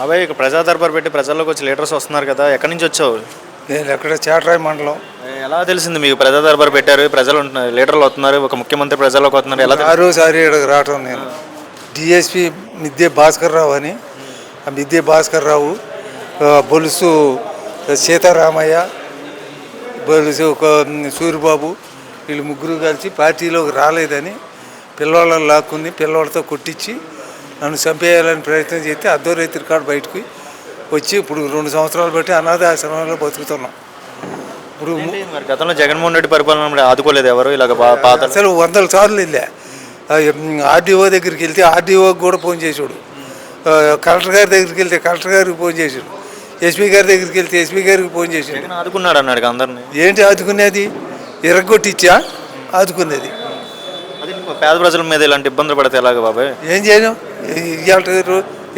అబ్బాయి ఇక ప్రజా దర్బార్ పెట్టి ప్రజల్లోకి వచ్చి లీడర్స్ వస్తున్నారు కదా, ఎక్కడి నుంచి వచ్చావు? నేను ఎక్కడ చేటరాయి మండలం. ఎలా తెలిసింది మీకు ప్రజా దర్బార్ పెట్టారు, ప్రజలు ఉంటున్నారు, లీడర్లు వస్తున్నారు, ఒక ముఖ్యమంత్రి ప్రజల్లోకి వస్తున్నారు, ఎలా ఆరోసారి ఇక్కడికి రావటం నేను డిఎస్పి మిద్దె భాస్కర్ రావు అని, ఆ మిద్దె భాస్కర్ రావు, బొలుసు సీతారామయ్య, బొలుసు సూరిబాబు, వీళ్ళు ముగ్గురు కలిసి పార్టీలోకి రాలేదని పిల్లవాళ్ళని లాక్కుని పిల్లవాళ్ళతో కొట్టించి నన్ను చంపేయాలని ప్రయత్నం చేస్తే అద్దోరైతు రికార్డు బయటకు వచ్చి ఇప్పుడు 2 సంవత్సరాలు బట్టి అనాథ ఆశ్రమంలో బతుకుతున్నాం. ఇప్పుడు గతంలో జగన్మోహన్ రెడ్డి పరిపాలన ఆదుకోలేదు ఎవరు ఇలాగ పాత? అసలు 100 సార్లు వెళ్ళా. ఆర్డీఓ దగ్గరికి వెళ్తే ఆర్డీఓకి కూడా ఫోన్ చేసాడు, కలెక్టర్ గారి దగ్గరికి వెళ్తే కలెక్టర్ గారికి ఫోన్ చేసాడు, ఎస్పీ గారి దగ్గరికి వెళ్తే ఎస్పీ గారికి ఫోన్ చేసాడు. ఆదుకున్నాడు అన్నాడు అందరినీ. ఏంటి ఆదుకునేది? ఎరగొట్టిచ్చా ఆదుకునేది. పేద ప్రజల మీద ఇలాంటి ఇబ్బందులు పడితే ఎలాగ బాబాయ్? ఏం చేయను?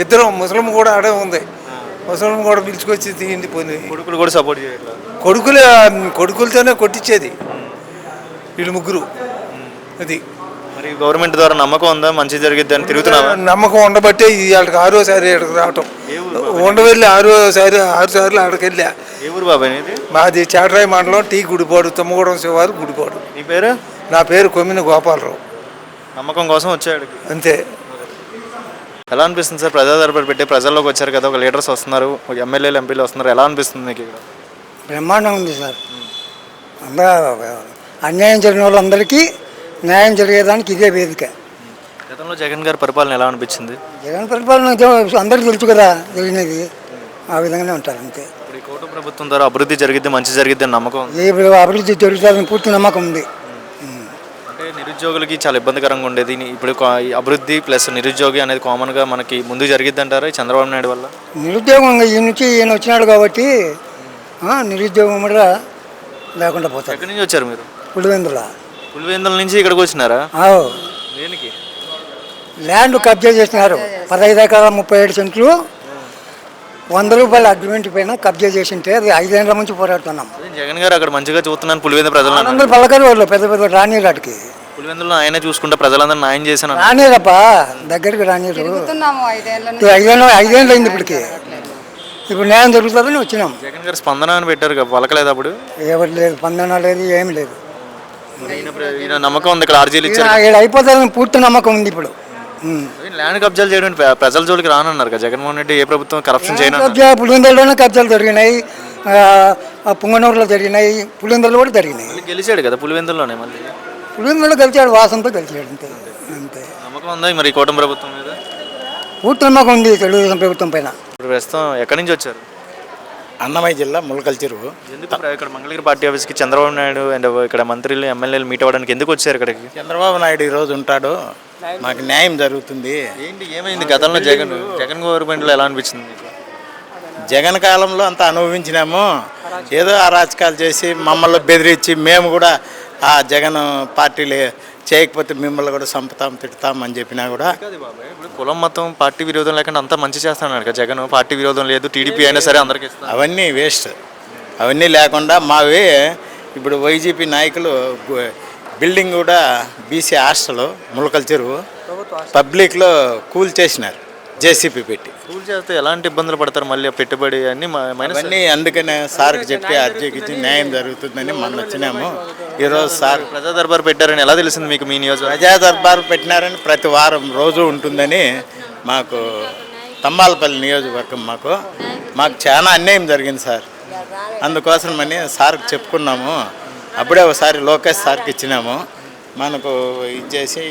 ఇద్దరు ముసలిం కూడా ఆడే ఉంది, ముసలిం కూడా పిలుచుకొచ్చి తీయండి పోయి. కొడుకులు కూడా సపోర్ట్ చేయట్లేదు. కొడుకులతోనే కొట్టించేది వీళ్ళు ముగ్గురు. అది మరి గవర్నమెంట్ ద్వారా నమ్మకం ఉందా, మంచి జరిగిద్ది అని తిరుగుతున్నా? నమ్మకం ఉండబట్టే వాళ్ళకి 6వ సారి ఇక్కడికి రావటం. ఉండవెళ్ళి 6 సార్లు అక్కడికి వెళ్ళా. ఏ ఊరు బాబాయ్? మాది చేటరాయి మండలం, టీ గుడిపాడు, తుమ్మగూడెం శివారు గుడిపాడు. నీ పేరు? నా పేరు కొమ్మిన గోపాలరావు. నమ్మకం కోసం వచ్చాడు అంతే. ఎలా అనిపిస్తుంది సార్ ప్రజా దర్బార్ పెట్టి ప్రజల్లోకి వచ్చారు కదా, ఒక లీడర్స్ వస్తున్నారు, ఒక ఎమ్మెల్యేలు ఎంపీలు వస్తున్నారు, ఎలా అనిపిస్తుంది మీకు? ఇక్కడ బ్రహ్మాండం ఉంది సార్. అందరూ అన్యాయం జరిగిన వాళ్ళందరికీ న్యాయం జరిగేదానికి ఇదే వేదిక. గతంలో జగన్ గారి పరిపాలన ఎలా అనిపించింది? జగన్ పరిపాలన అందరికీ తెలుసు కదా జరిగినది, ఆ విధంగానే ఉంటారు అంతే. ఇప్పుడు ఈ కూటమి ప్రభుత్వం ద్వారా అభివృద్ధి జరిగిద్ది, మంచి జరిగిద్ది అని నమ్మకం? అభివృద్ధి జరుగుతుందని పూర్తి నమ్మకం ఉంది. అంటే నిరుద్యోగులకి చాలా ఇబ్బందికరంగా ఉండేది, ఇప్పుడు అభివృద్ధి ప్లస్ నిరుద్యోగి అనేది కామన్గా మనకి ముందు జరిగిద్ది అంటారా చంద్రబాబు నాయుడు వల్ల? నిరుద్యోగం ఈ నుంచి ఈయన వచ్చినాడు కాబట్టి నిరుద్యోగం కూడా లేకుండా పోతారు. ఎక్కడి నుంచి వచ్చారు మీరు? పులివెందుల నుంచి ఇక్కడికి వచ్చినారా? దేనికి? ల్యాండ్ కబ్జా చేసినారు. 15 ఎకరాల 37 సెంట్లు 100 రూపాయల అగ్రిమెంట్ పైన కబ్జా చేసింటే అది 5 ఏళ్ల నుంచి పోరాడుతున్నాం. జగన్ గారు అక్కడ మంచిగా చూస్తున్నాను పులివెందుల ప్రజలు అందరూ పలకరి వాళ్ళు పెద్ద పెద్ద రానీరాటికి. పులివెందులో ఆయనే చూసుకుంటే ప్రజలందరూ న్యాయం చేశాను. రానీరప్ప దగ్గరికి రానీరు. 5 ఏళ్ళు అయింది ఇప్పటికి. ఇప్పుడు న్యాయం జరుగుతుందని వచ్చినాం. జగన్ గారు స్పందన అని పెట్టారు, పలకలేదు అప్పుడు? ఎవరు లేదు, స్పందన లేదు, ఏమి లేదు. నమ్మకం ఉంది ఇక్కడ ఆర్జీలు ఇచ్చారు, అయిపోతుందని పూర్తి నమ్మకం ఉంది. ఇప్పుడు ల్యాండ్ కబ్జాలు చేయడం ప్రజల జోలికి రానన్నారు కదా జగన్మోహన్ రెడ్డి. ఏ ప్రభుత్వం కరప్షన్ చేయను? పులివెందులలోనే కబ్జాలు జరిగినాయి, పుంగనూరులో జరిగినాయి, పులివెందులు కూడా జరిగినాయి. గెలిచాడు కదా పులివెందుల్లోనే, మళ్ళీ పులివెందులో గెలిచాడు, వాసంతో గెలిచాడు అంతే. అంతే నమ్మకం ఉందా మరి కూటమి ప్రభుత్వం మీద? పూర్తి నమ్మకం ఉంది తెలుగుదేశం ప్రభుత్వం పైన. ఇప్పుడు ప్రస్తుతం ఎక్కడి నుంచి వచ్చారు? అన్నమయ్య జిల్లా ములకల్ చెరువు. ఎందుకు ఇక్కడ మంగళగిరి పార్టీ ఆఫీస్కి చంద్రబాబు నాయుడు అండ్ ఇక్కడ మంత్రులు ఎమ్మెల్యేలు మీట్ అవ్వడానికి ఎందుకు వచ్చారు ఇక్కడికి? చంద్రబాబు నాయుడు ఈరోజు ఉంటాడు, మాకు న్యాయం జరుగుతుంది. ఏంటి ఏమైంది గతంలో జగన్ గవర్నమెంట్లో ఎలా అనిపించింది? జగన్ కాలంలో అంతా అనుభవించినాము, ఏదో అరాచకాలు చేసి మమ్మల్ని బెదిరించి మేము కూడా ఆ జగన్ పార్టీలే చేయకపోతే మిమ్మల్ని కూడా చంపుతాం తిడతాం అని చెప్పినా కూడా. ఇప్పుడు కులం మొత్తం పార్టీ విరోధం లేకుండా అంతా మంచి చేస్తున్నాడు కదా జగన్. పార్టీ విరోధం లేదు, టీడీపీ అయినా సరే అందరికీ. అవన్నీ వేస్ట్, అవన్నీ లేకుండా మావి ఇప్పుడు వైజీపీ నాయకులు బిల్డింగ్ కూడా బీసీ హాస్టల్ ములకల్ చెరువు పబ్లిక్లో కూల్ చేసినారు, జేసీపీ పెట్టి. కూల్ చేస్తే ఎలాంటి ఇబ్బందులు పడతారు మళ్ళీ పెట్టుబడి అన్నీ. అందుకనే సార్కి చెప్పి అర్జీకి న్యాయం జరుగుతుందని మనం వచ్చినాము. ఈరోజు సార్ ప్రజా దర్బార్ పెట్టారని ఎలా తెలిసింది మీకు? మీ నియోజకవర్గం ప్రజా దర్బార్ పెట్టినారని ప్రతి వారం రోజు ఉంటుందని మాకు తమ్మాలపల్లి నియోజకవర్గం మాకు చాలా అన్యాయం జరిగింది సార్. అందుకోసమని సార్కి చెప్పుకున్నాము. అప్పుడే ఒకసారి లోకేష్ సార్కి ఇచ్చినాము, మనకు ఇచ్చేసి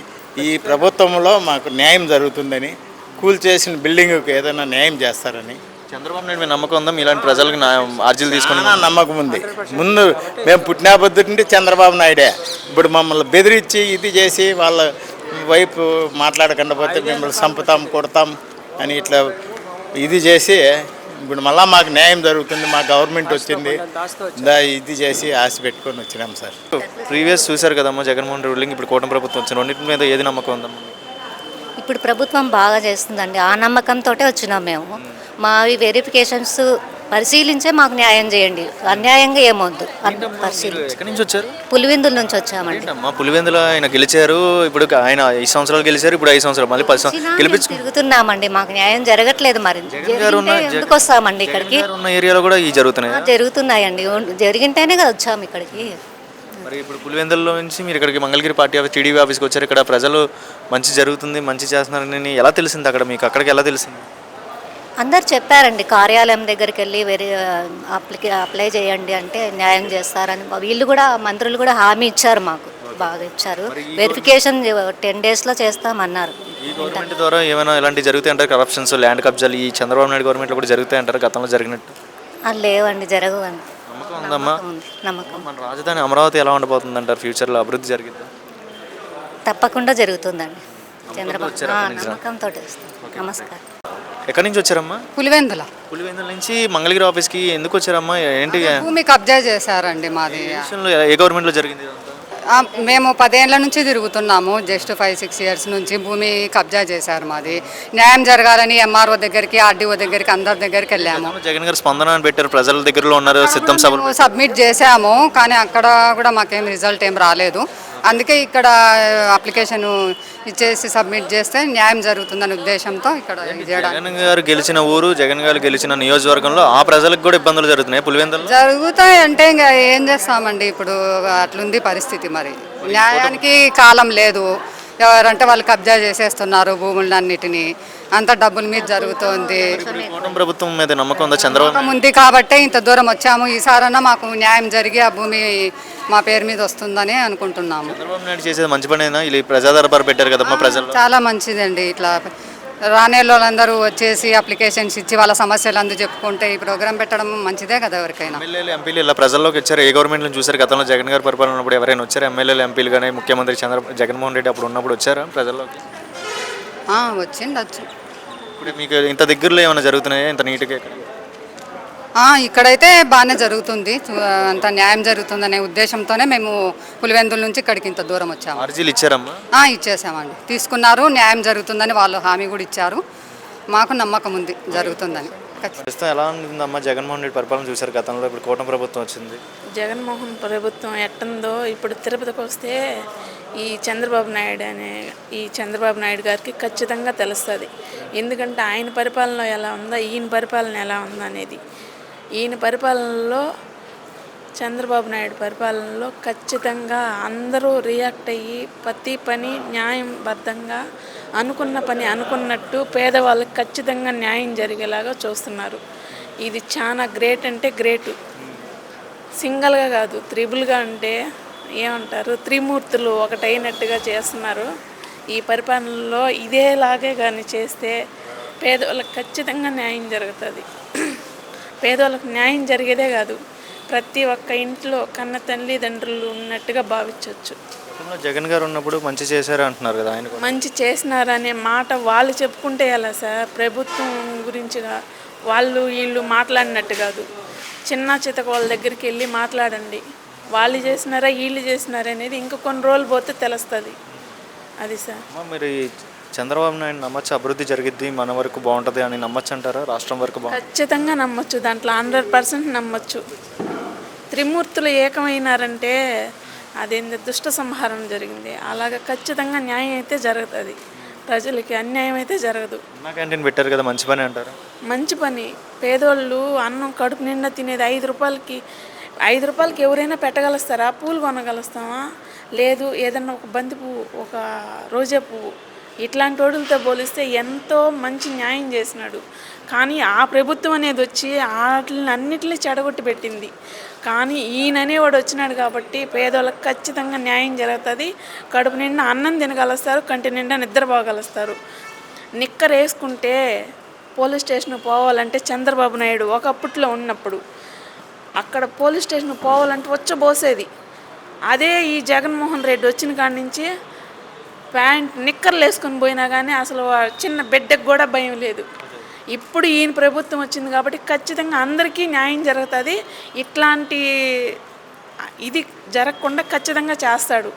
ఈ ప్రభుత్వంలో మాకు న్యాయం జరుగుతుందని, కూల్ చేసిన బిల్డింగ్కి ఏదైనా న్యాయం చేస్తారని. చంద్రబాబు నాయుడు మీద నమ్మకం ఉందా? మీలాంటి ప్రజలకు అర్జీలు తీసుకుని నమ్మకం ఉంది. ముందు మేము పుట్టినప్పటి నుండి చంద్రబాబు నాయుడే. ఇప్పుడు మమ్మల్ని బెదిరించి ఇది చేసి వాళ్ళ వైపు మాట్లాడకుండా పోతే మిమ్మల్ని చంపుతాం కొడతాం అని ఇట్లా ఇది చేసి ఇప్పుడు మళ్ళీ మాకు న్యాయం జరుగుతుంది, మా గవర్నమెంట్ వచ్చింది ఇది చేసి ఆశ పెట్టుకొని వచ్చినాం సార్. ప్రీవియస్ చూశారు కదమ్మా జగన్మోహన్ రూలింగ్, ఇప్పుడు కూటమి ప్రభుత్వం వచ్చిన రెండింటి మీద ఏది నమ్మకం ఉందమ్మా? ఇప్పుడు ప్రభుత్వం బాగా చేస్తుందండి, ఆ నమ్మకంతో వచ్చినాం మేము. మావి వెరిఫికేషన్స్ పరిశీలించే మాకు న్యాయం చేయండి, అన్యాయంగా ఏమొద్దు. మీరు ఎక్కడి నుంచి వచ్చారు? పులివెందుల నుంచి వచ్చామండి. ఏంటమ్మా పులివెందులో ఆయన గెలిచారు, ఇప్పుడు ఆయన 5 సంవత్సరాలు గెలిచారు, ఇప్పుడు 5 సంవత్సరాలు మళ్ళీ 10 సంవత్సరాలు గెలిపించు. తిరుగుతున్నామండి, మాకు న్యాయం జరగట్లేదు. మరి ఎందుకు వస్తామండి ఇక్కడికి? ఉన్న ఏరియాలో కూడా ఈ జరుగుతున్నాయి. జరుగుతున్నాయండి, జరిగింటేనే కదా వచ్చాము ఇక్కడికి. మరి ఇప్పుడు పులివెందుల్లో నుంచి మీరు ఇక్కడికి మంగళగిరి పార్టీ ఆఫీస్ టీడీపీ ఆఫీస్కి వచ్చారు. ఇక్కడ ప్రజలు మంచి జరుగుతుంది, మంచి చేస్తున్నారని ఎలా తెలిసింది? అక్కడ మీకు అక్కడికి ఎలా తెలిసింది? అందరు చెప్పారండి, కార్యాలయం దగ్గరికి వెళ్ళి అప్లై చేయండి అంటే న్యాయం చేస్తారని. వీళ్ళు కూడా, మంత్రులు కూడా హామీ ఇచ్చారు, మాకు బాగా ఇచ్చారు. వెరిఫికేషన్ 10 daysలో చేస్తామన్నారు. ఈ గవర్నమెంట్ ద్వారా ఏమైనా ఇలాంటివి జరుగుతాయి అంటారు? కరప్షన్స్, ల్యాండ్ కబ్జాలు ఈ చంద్రబాబు నాయుడు గవర్నమెంట్లో కూడా జరుగుతాయి అంటారు, గతంలో జరిగినట్టు? లేవండి, జరగవండి. నమ్మకం ఉందమ్మా? నమ్మకం. మన రాజధాని అమరావతి ఎలా ఉండబోతుంది అంటారు? ఫ్యూచర్లో అభివృద్ధి జరిగిద్దా? తప్పకుండా జరుగుతుందండి. చంద్రబాబు నమ్మకంతో వస్తాం. నమస్కారం. ఎక్కడి నుంచి వచ్చారమ్మా? పులివెందుల పులివెందుల నుంచి మంగళగిరి ఆఫీస్కి ఎందుకు వచ్చారమ్మా? ఏంటి భూమి కబ్జా చేశారండి మాది. ఏ గవర్నమెంట్లో జరిగింది ఇదంతా? మేము 10 ఏళ్ల నుంచి తిరుగుతున్నాము. జస్ట్ 5-6 years నుంచి భూమి కబ్జా చేశారు మాది. న్యాయం జరగాలని ఎంఆర్ఓ దగ్గరికి, ఆర్డీఓ దగ్గరికి, అందరి దగ్గరికి వెళ్ళాము. జగన్ గారు స్పందన అని పెట్టారు, ప్రజల దగ్గరలో ఉన్నారు, సిద్ధం సభలు సబ్మిట్ చేసాము, కానీ అక్కడ కూడా మాకేం రిజల్ట్ ఏం రాలేదు. అందుకే ఇక్కడ అప్లికేషన్ ఇచ్చేసి సబ్మిట్ చేస్తే న్యాయం జరుగుతుందనే ఉద్దేశంతో ఇక్కడ జగన్ గారు గెలిచిన ఊరు, జగన్ గారు గెలిచిన నియోజకవర్గంలో ఆ ప్రజలకు కూడా ఇబ్బందులు జరుగుతున్నాయి పులివెందులు. జరుగుతాయి అంటే ఇంకా ఏం చేస్తామండి, ఇప్పుడు అట్లుంది పరిస్థితి. మరి న్యాయానికి కాలం లేదు. ఎవరంటే వాళ్ళు కబ్జా చేసేస్తున్నారు భూములన్నిటినీ, అంత డబ్బుల మీద జరుగుతోంది. కూటమి ప్రభుత్వం మీద నమ్మకం ఉందా? చంద్రబాబు ఉంది కాబట్టే ఇంత దూరం వచ్చాము. ఈసారన్నా మాకు న్యాయం జరిగి ఆ భూమి మా పేరు మీద వస్తుందని అనుకుంటున్నాము. చంద్రబాబు నాయుడు చేసేది మంచి పనేనా? ఇలా ప్రజా దర్బార్ పెట్టారు కదమ్మా ప్రజలు. చాలా మంచిదండి. ఇట్లా రానేళ్ళందరూ వచ్చేసి అప్లికేషన్స్ ఇచ్చి వాళ్ళ సమస్యలు అందు చెప్పుకుంటే ఈ ప్రోగ్రామ్ పెట్టడం మంచిదే కదా ఎవరికైనా. ఎమ్మెల్యేలు, ఎంపీలు ఇలా ప్రజల్లోకి వచ్చారు. ఏ గవర్నమెంట్లో చూసారు? గతంలో జగన్ గారు పరిపాలన ఉన్నప్పుడు ఎవరైనా వచ్చారు? ఎమ్మెల్యేలు, ఎంపీలు కానీ ముఖ్యమంత్రి జగన్మోహన్ రెడ్డి అప్పుడు ఉన్నప్పుడు వచ్చారా ప్రజల్లోకి? వచ్చిండొచ్చు. ఇప్పుడు మీకు ఇంత దగ్గరలో ఏమైనా జరుగుతున్నాయా ఇంత నీట్గా? ఇక్కడైతే బాగానే జరుగుతుంది, అంత న్యాయం జరుగుతుందనే ఉద్దేశంతోనే మేము పులివెందుల నుంచి ఇక్కడికి ఇంత దూరం వచ్చాము. అర్జీలు ఇచ్చారమ్మా? ఇచ్చేసామండి, తీసుకున్నారు. న్యాయం జరుగుతుందని వాళ్ళు హామీ కూడా ఇచ్చారు. మాకు నమ్మకం ఉంది జరుగుతుందని. ప్రస్తుతం ఎలా ఉందమ్మా జగన్మోహన్ రెడ్డి పరిపాలన చూశారు గతంలో, ఇప్పుడు కూటమి ప్రభుత్వం వచ్చింది. జగన్మోహన్ ప్రభుత్వం ఎట్టుందో ఇప్పుడు తిరుపతికి వస్తే ఈ చంద్రబాబు నాయుడు గారికి ఖచ్చితంగా తెలుస్తుంది. ఎందుకంటే ఆయన పరిపాలన ఎలా ఉందా, ఈయన పరిపాలన ఎలా ఉందా అనేది. ఈయన పరిపాలనలో, చంద్రబాబు నాయుడు పరిపాలనలో ఖచ్చితంగా అందరూ రియాక్ట్ అయ్యి ప్రతి పని న్యాయబద్ధంగా అనుకున్న పని అనుకున్నట్టు పేదవాళ్ళకి ఖచ్చితంగా న్యాయం జరిగేలాగా చూస్తున్నారు. ఇది చాలా గ్రేట్ అంటే గ్రేటు. సింగిల్గా కాదు, త్రిబుల్గా అంటే ఏమంటారు, త్రిమూర్తులు ఒకటైనట్టుగా చేస్తున్నారు. ఈ పరిపాలనలో ఇదేలాగే కానీ చేస్తే పేదవాళ్ళకి ఖచ్చితంగా న్యాయం జరుగుతుంది. పేదవాళ్ళకి న్యాయం జరిగేదే కాదు, ప్రతి ఒక్క ఇంట్లో కన్న తల్లిదండ్రులు ఉన్నట్టుగా భావించవచ్చు. జగన్ గారు ఉన్నప్పుడు మంచి చేశారు అంటున్నారు కదా, ఆయన మంచి చేసినారనే మాట వాళ్ళు చెప్పుకుంటే ఎలా సార్? ప్రభుత్వం గురించిగా వాళ్ళు వీళ్ళు మాట్లాడినట్టు కాదు. చిన్న చితక వాళ్ళ దగ్గరికి వెళ్ళి మాట్లాడండి, వాళ్ళు చేసినారా వీళ్ళు చేసినారా అనేది ఇంకా కొన్ని రోజులు పోతే తెలుస్తుంది. అది సార్. మీరు చంద్రబాబు నాయుడు నమ్మచ్చు, అభివృద్ధి జరిగిద్ది, మన వరకు బాగుంటుంది అని నమ్మచ్చు అంటారా? రాష్ట్రం వరకు ఖచ్చితంగా నమ్మచ్చు, దాంట్లో 100% నమ్మచ్చు. త్రిమూర్తులు ఏకమైనారంటే అదేంటి దుష్ట సంహారం జరిగింది. అలాగే ఖచ్చితంగా న్యాయం అయితే జరుగుతుంది, ప్రజలకి అన్యాయం అయితే జరగదు. క్యాంటీన్ పెట్టారు కదా, మంచి పని అంటారు? మంచి పని. పేదోళ్ళు అన్నం కడుపు నిండా తినేది 5 రూపాయలకి ఎవరైనా పెట్టగలుస్తారా? పూలు కొనగలుస్తామా? లేదు. ఏదన్నా ఒక బంతి పువ్వు, ఒక రోజా పువ్వు, ఇట్లాంటి వాటితో పోలిస్తే ఎంతో మంచి న్యాయం చేసినాడు. కానీ ఆ ప్రభుత్వం అనేది వచ్చి వాటిని అన్నిటిని చెడగొట్టి పెట్టింది. కానీ ఈయన అనేవాడు వచ్చినాడు కాబట్టి పేదవాళ్ళకి ఖచ్చితంగా న్యాయం జరుగుతుంది. కడుపు నిండా అన్నం తినగలుస్తారు, కంటి నిండా నిద్రపోగలుస్తారు. నిక్కర్ వేసుకుంటే పోలీస్ స్టేషన్కి పోవాలంటే చంద్రబాబు నాయుడు ఒకప్పట్లో ఉన్నప్పుడు అక్కడ పోలీస్ స్టేషన్కి పోవాలంటే వచ్చబోసేది. అదే ఈ జగన్మోహన్ రెడ్డి వచ్చిన కాడి నుంచి నిక్కర్లు వేసుకొని పోయినా కానీ అసలు చిన్న బిడ్డకు కూడా భయం లేదు. ఇప్పుడు ఈయన ప్రభుత్వం వచ్చింది కాబట్టి ఖచ్చితంగా అందరికీ న్యాయం జరుగుతుంది. ఇట్లాంటి ఇది జరగకుండా ఖచ్చితంగా చేస్తాడు.